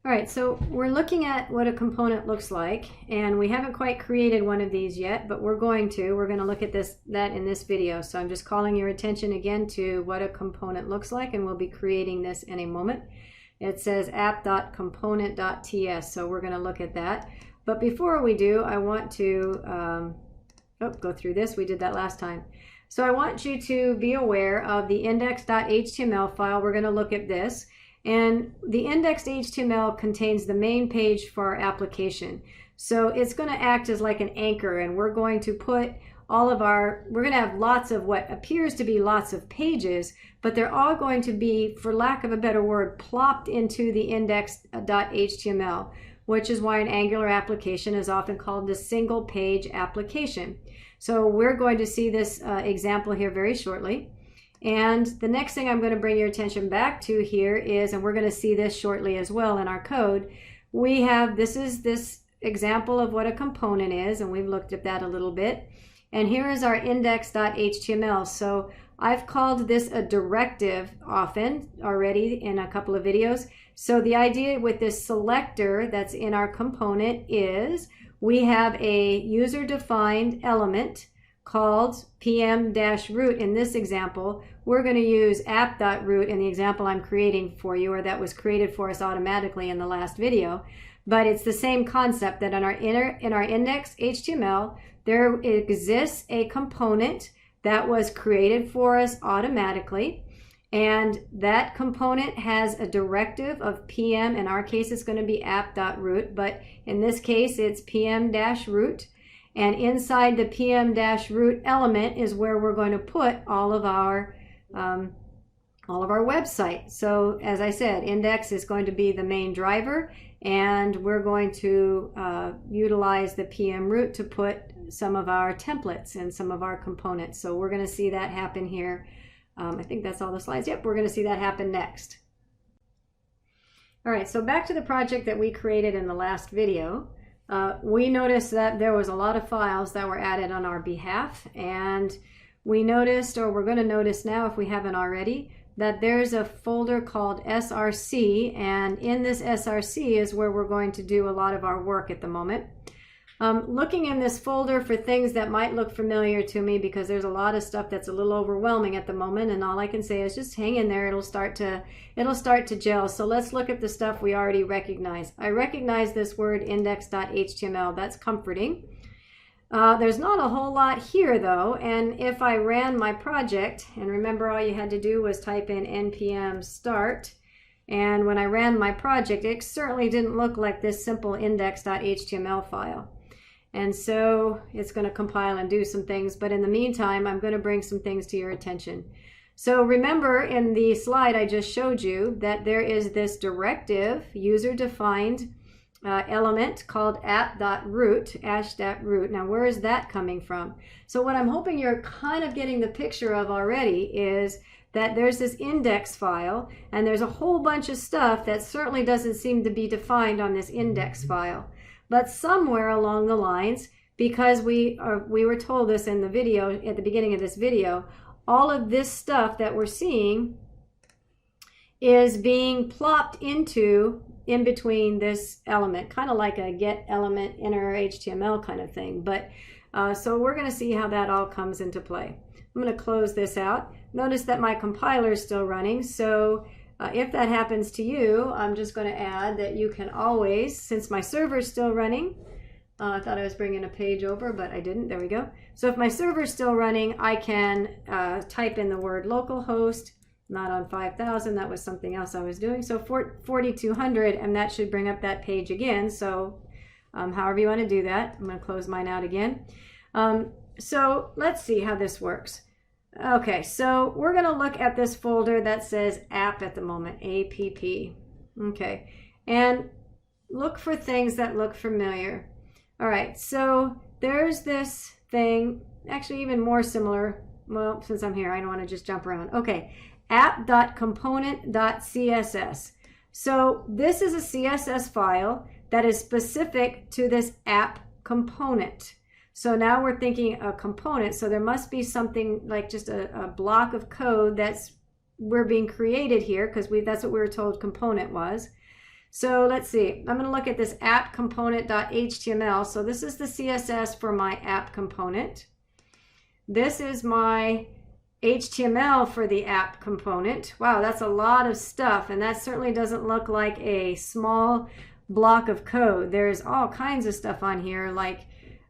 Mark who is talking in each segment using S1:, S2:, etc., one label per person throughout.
S1: All right, so we're looking at what a component looks like, and we haven't quite created one of these yet, but we're going to. We're going to look at that in this video. So I'm just calling your attention again to what a component looks like, and we'll be creating this in a moment. It says app.component.ts, so we're going to look at that. But before we do, I want to go through this. We did that last time. So I want you to be aware of the index.html file. We're going to look at this. And the indexed HTML contains the main page for our application. So it's going to act as like an anchor, and we're going to put we're going to have lots of what appears to be lots of pages, but they're all going to be, for lack of a better word, plopped into the index.html, which is why an Angular application is often called the single page application. So we're going to see this example here very shortly. And the next thing I'm going to bring your attention back to here is, and we're going to see this shortly as well in our code, this is this example of what a component is, and we've looked at that a little bit. And here is our index.html. So I've called this a directive often already in a couple of videos. So the idea with this selector that's in our component is we have a user-defined element called pm-root. In this example, we're going to use app.root in the example I'm creating for you, or that was created for us automatically in the last video. But it's the same concept that in our index HTML, there exists a component that was created for us automatically. And that component has a directive of pm. In our case, it's going to be app.root, but in this case, it's pm-root. And inside the pm-root element is where we're going to put all of our website. So as I said, index is going to be the main driver, and we're going to utilize the pm-root to put some of our templates and some of our components. So we're going to see that happen here. I think that's all the slides. Yep, we're going to see that happen next. All right, so back to the project that we created in the last video. We noticed that there was a lot of files that were added on our behalf, and we noticed, or we're going to notice now if we haven't already, that there's a folder called SRC, and in this SRC is where we're going to do a lot of our work at the moment. Looking in this folder for things that might look familiar to me, because there's a lot of stuff that's a little overwhelming at the moment, and all I can say is just hang in there. It'll start to gel. So let's look at the stuff we already recognize. I recognize this word index.html. That's comforting. There's not a whole lot here though, and if I ran my project, and remember all you had to do was type in npm start, and when I ran my project, it certainly didn't look like this simple index.html file. And so it's going to compile and do some things, but in the meantime, I'm going to bring some things to your attention. So remember in the slide I just showed you that there is this directive, user-defined element called app.root, ash.root. Now where is that coming from? So what I'm hoping you're kind of getting the picture of already is that there's this index file, and there's a whole bunch of stuff that certainly doesn't seem to be defined on this index file. But somewhere along the lines, because we were told this in the video, at the beginning of this video, all of this stuff that we're seeing is being plopped in between this element, kind of like a get element inner HTML kind of thing. But so we're going to see how that all comes into play. I'm going to close this out. Notice that my compiler is still running, so if that happens to you, I'm just going to add that you can always, since my server is still running, I thought I was bringing a page over, but I didn't. There we go. So if my server is still running, I can type in the word localhost, not on 5,000. That was something else I was doing. So 4,200, and that should bring up that page again. So however you want to do that, I'm going to close mine out again. So let's see how this works. Okay, so we're going to look at this folder that says app at the moment, APP. Okay, and look for things that look familiar. All right, so there's this thing, actually even more similar. Well, since I'm here, I don't want to just jump around. Okay, app.component.css. So this is a CSS file that is specific to this app component. So now we're thinking a component, so there must be something like just a block of code we're being created here, because that's what we were told component was. So let's see. I'm going to look at this app component.html. So this is the CSS for my app component. This is my HTML for the app component. Wow, that's a lot of stuff, and that certainly doesn't look like a small block of code. There's all kinds of stuff on here, like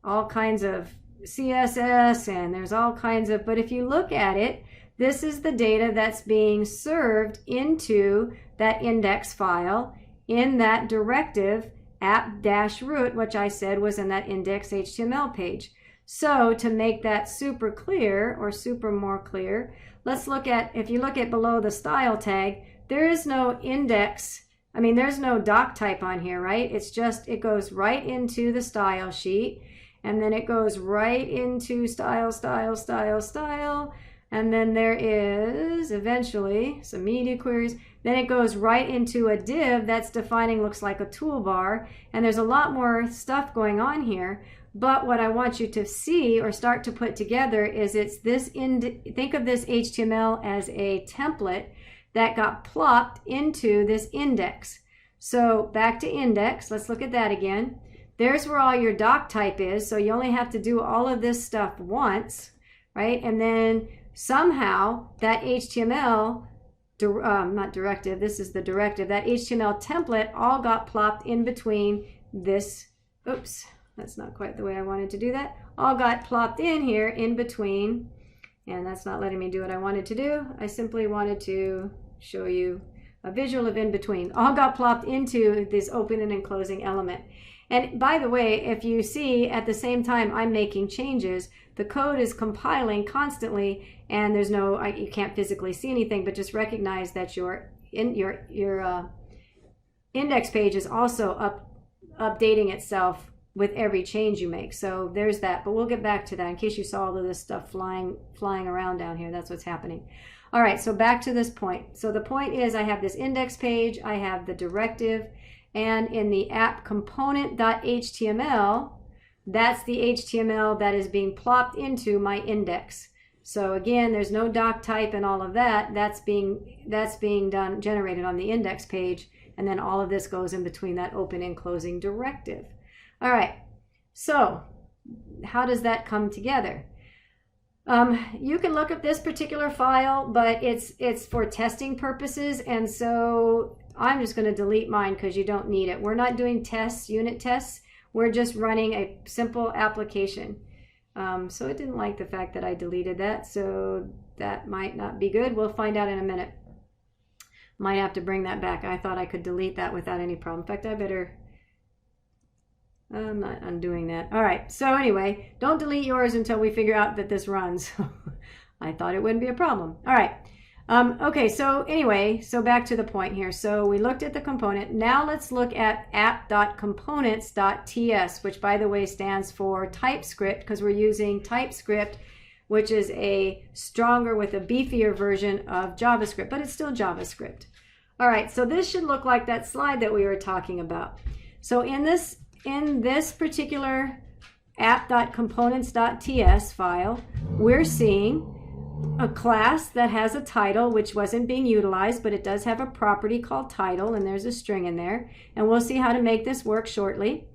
S1: all kinds of CSS, and there's all kinds of, but if you look at it, this is the data that's being served into that index file in that directive app-root, which I said was in that index HTML page. So to make that super clear, or super more clear, let's look at, if you look at below the style tag, there is no index, there's no doc type on here, right? It's just, it goes right into the style sheet, and then it goes right into style, style, style, style, and then there is eventually some media queries. Then it goes right into a div that's defining, looks like a toolbar, and there's a lot more stuff going on here. But what I want you to see or start to put together is it's this, think of this HTML as a template that got plopped into this index. So back to index, let's look at that again. There's where all your doc type is, so you only have to do all of this stuff once, right? And then somehow that HTML, not directive, this is the directive, that HTML template all got plopped in between this, oops, that's not quite the way I wanted to do that, all got plopped in here in between, and that's not letting me do what I wanted to do. I simply wanted to show you a visual of in between. All got plopped into this opening and closing element. And by the way, if you see at the same time I'm making changes, the code is compiling constantly, and there's no, you can't physically see anything, but just recognize that your index page is also updating itself with every change you make. So there's that, but we'll get back to that in case you saw all of this stuff flying around down here. That's what's happening. All right, so back to this point. So the point is I have this index page, I have the directive, and in the app component.html, that's the HTML that is being plopped into my index. So again, there's no doc type and all of that. That's being generated on the index page, and then all of this goes in between that open and closing directive. All right, so how does that come together? You can look at this particular file, but it's for testing purposes, and so I'm just going to delete mine because you don't need it. We're not doing tests, unit tests. We're just running a simple application. So it didn't like the fact that I deleted that, so that might not be good. We'll find out in a minute. Might have to bring that back. I thought I could delete that without any problem. In fact, I'm not undoing that. All right, so anyway, don't delete yours until we figure out that this runs. I thought it wouldn't be a problem. All right. Okay, so anyway, so back to the point here. So we looked at the component. Now let's look at app.components.ts, which by the way stands for TypeScript, because we're using TypeScript, which is a stronger with a beefier version of JavaScript, but it's still JavaScript. All right, so this should look like that slide that we were talking about. So in this particular app.components.ts file, we're seeing a class that has a title, which wasn't being utilized, but it does have a property called title, and there's a string in there, and we'll see how to make this work shortly.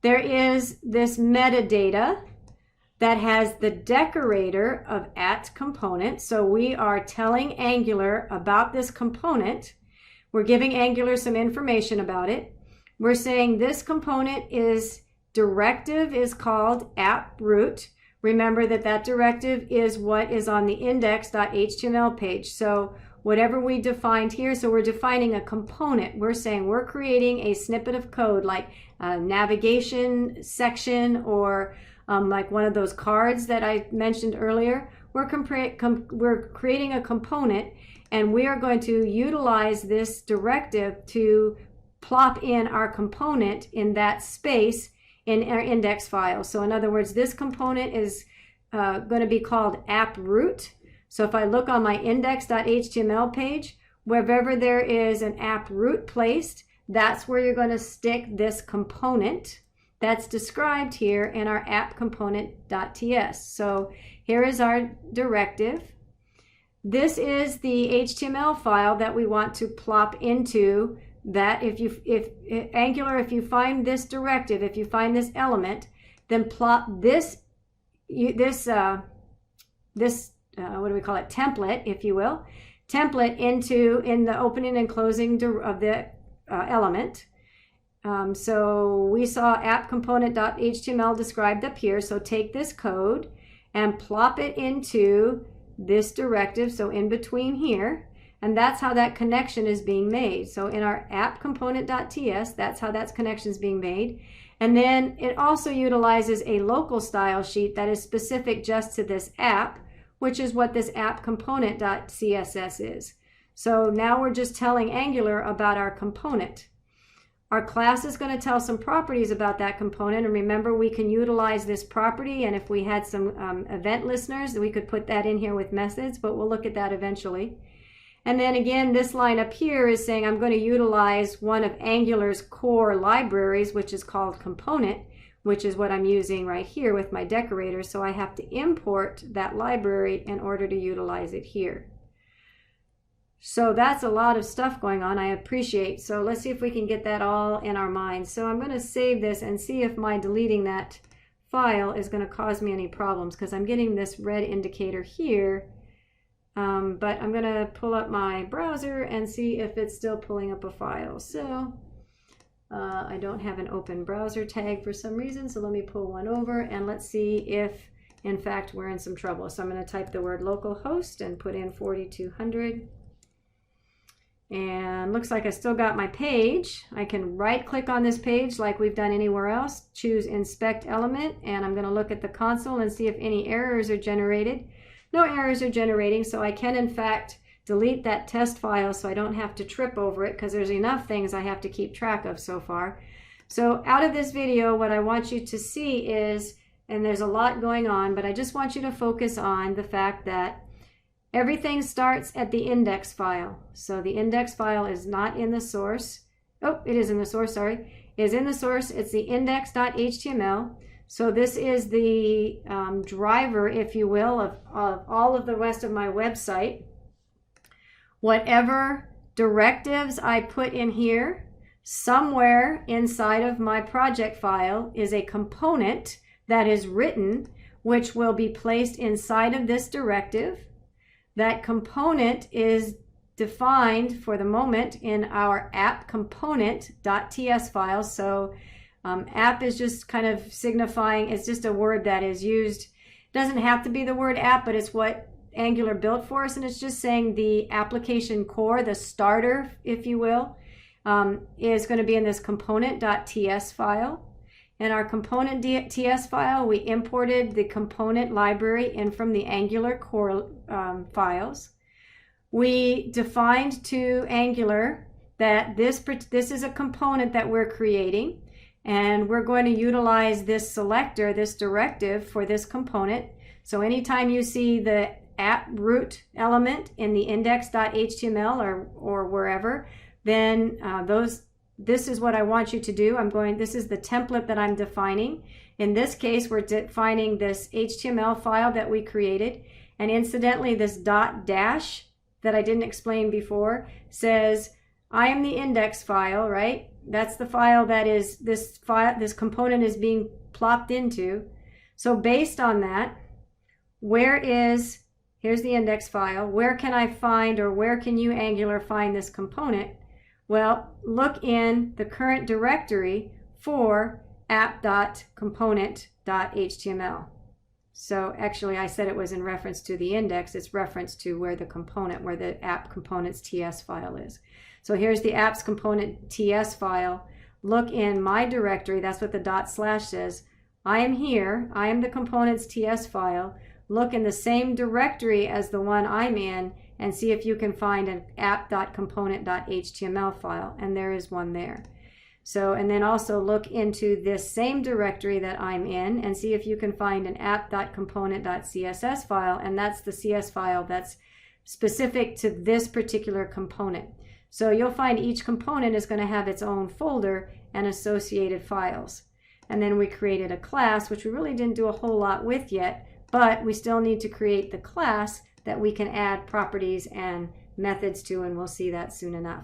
S1: There is this metadata that has the decorator of @component, so we are telling Angular about this component. We're giving Angular some information about it. We're saying this component directive is called app-root. Remember that directive is what is on the index.html page. So whatever we defined here, so we're defining a component. We're saying we're creating a snippet of code like a navigation section or like one of those cards that I mentioned earlier. We're creating a component, and we are going to utilize this directive to plop in our component in that space in our index file. So in other words, this component is going to be called app-root. So if I look on my index.html page, wherever there is an app-root placed, that's where you're going to stick this component that's described here in our app-component.ts. So here is our directive. This is the HTML file that we want to plop into that if Angular, if you find this directive, if you find this element, then plot this what do we call it, template, if you will, template in the opening and closing of the element. So we saw app component.html described up here. So take this code and plop it into this directive, so in between here, and that's how that connection is being made. So in our app component.ts, that's how that connection is being made. And then it also utilizes a local style sheet that is specific just to this app, which is what this app component.css is. So now we're just telling Angular about our component. Our class is going to tell some properties about that component, and remember, we can utilize this property, and if we had some event listeners, we could put that in here with methods, but we'll look at that eventually. And then again, this line up here is saying I'm going to utilize one of Angular's core libraries, which is called component, which is what I'm using right here with my decorator, so I have to import that library in order to utilize it here. So that's a lot of stuff going on, I appreciate. So let's see if we can get that all in our minds. So I'm going to save this and see if my deleting that file is going to cause me any problems, because I'm getting this red indicator here. But I'm going to pull up my browser and see if it's still pulling up a file. So I don't have an open browser tag for some reason, so let me pull one over and let's see if, in fact, we're in some trouble. So I'm going to type the word localhost and put in 4200. And looks like I still got my page. I can right click on this page like we've done anywhere else, choose inspect element, and I'm going to look at the console and see if any errors are generated. No errors are generating, so I can in fact delete that test file so I don't have to trip over it, because there's enough things I have to keep track of so far. So out of this video, what I want you to see is, and there's a lot going on, but I just want you to focus on the fact that everything starts at the index file. So the index file is not in the source. Oh, it is in the source, sorry. It is in the source. It's the index.html. So this is the driver, if you will, of all of the rest of my website. Whatever directives I put in here, somewhere inside of my project file is a component that is written, which will be placed inside of this directive. That component is defined for the moment in our app component.ts file. So app is just kind of signifying, it's just a word that is used. It doesn't have to be the word app, but it's what Angular built for us, and it's just saying the application core, the starter, if you will, is going to be in this component.ts file. In our component.ts file, we imported the component library in from the Angular core files. We defined to Angular that this is a component that we're creating, and we're going to utilize this selector, this directive for this component. So anytime you see the app root element in the index.html or wherever, then this is what I want you to do. This is the template that I'm defining. In this case, we're defining this HTML file that we created. And incidentally, this .dash that I didn't explain before says, I am the index file, right? That's the file that is, this component is being plopped into. So based on that, here's the index file. Where can I find, or where can you, Angular, find this component? Well, look in the current directory for app.component.html. So actually I said it was in reference to the index. It's reference to where the app components TS file is. So here's the apps component TS file. Look in my directory. That's what the / says. I am here. I am the components TS file. Look in the same directory as the one I'm in and see if you can find an app.component.html file, and there is one there. So, and then also look into this same directory that I'm in and see if you can find an app.component.css file, and that's the CS file that's specific to this particular component. So you'll find each component is going to have its own folder and associated files. And then we created a class, which we really didn't do a whole lot with yet, but we still need to create the class that we can add properties and methods to, and we'll see that soon enough.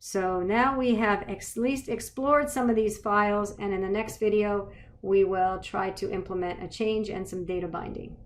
S1: So now we have at least explored some of these files, and in the next video, we will try to implement a change and some data binding.